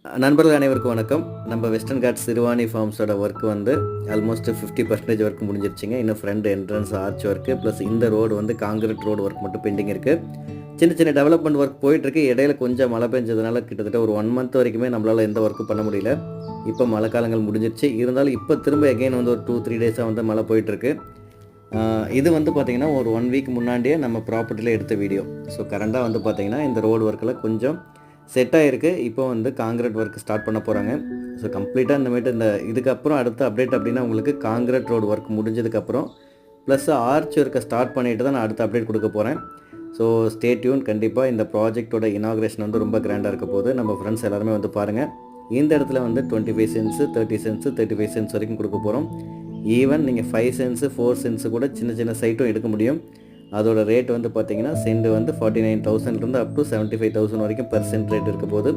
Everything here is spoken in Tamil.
நண்பர்கள் அனைவருக்கும் வணக்கம். நம்ம வெஸ்டர்ன் காட்ஸ் சிறுவாணி ஃபார்ம்ஸோட ஒர்க் வந்து ஆல்மோஸ்ட் 50% ஒர்க் முடிஞ்சிருச்சுங்க. இன்னும் front entrance arch work plus இந்த ரோடு வந்து காங்கிரீட் ரோடு ஒர்க் மட்டும் பெண்டிங் இருக்குது. சின்ன சின்ன டெவலப்மெண்ட் ஒர்க் போயிட்டுருக்கு. இடையில கொஞ்சம் மழை பெஞ்சதுனால கிட்டத்தட்ட ஒரு 1 மந்த் வரைக்குமே நம்மளால் எந்த ஒர்க்கும் பண்ண முடியல. இப்போ மழை காலங்கள் முடிஞ்சிருச்சு. இருந்தாலும் இப்போ திரும்ப எகைன் வந்து ஒரு 2-3 டேஸாக வந்து மழை போயிட்டுருக்கு. இது வந்து பார்த்திங்கன்னா ஒரு 1 வீக் முன்னாடியே நம்ம ப்ராப்பர்ட்டியில் எடுத்த வீடியோ. ஸோ கரண்டாக வந்து பார்த்திங்கன்னா இந்த ரோடு ஒர்க்கில் கொஞ்சம் செட் ஆகிருக்கு. இப்போ வந்து காங்கிரீட் ஒர்க் ஸ்டார்ட் பண்ண போகிறாங்க. ஸோ கம்ப்ளீட்டாக இந்தமாதிரி இதுக்கப்புறம் அடுத்த அப்டேட் அப்படின்னா உங்களுக்கு காங்கிரீட் ரோடு ஒர்க் முடிஞ்சதுக்கப்புறம் ப்ளஸ் ஆர்ச் ஒர்க்கை ஸ்டார்ட் பண்ணிவிட்டு தான் நான் அடுத்த அப்டேட் கொடுக்க போகிறேன். So stay tune. கண்டிப்பாக இந்த ப்ராஜெக்டோட இனாக்ரேஷன் வந்து ரொம்ப கிராண்டாக இருக்க போகுது. நம்ம ஃப்ரெண்ட்ஸ் எல்லாருமே வந்து பாருங்கள். இந்த இடத்துல வந்து 25 சென்ட்ஸு 30 சென்ட்ஸு 35 சென்ட்ஸ் வரைக்கும் கொடுக்க போகிறோம். ஈவன் நீங்கள் 5 சென்ட்ஸு 4 சென்ட்ஸு கூட சின்ன சின்ன சைட்டும் எடுக்க முடியும். அதோட ரேட் வந்து பார்த்தீங்கன்னா சென்ட் வந்து 49,000 அப் டு 75,000 வரைக்கும் பெர் சென்ட் ரேட் இருக்க போது.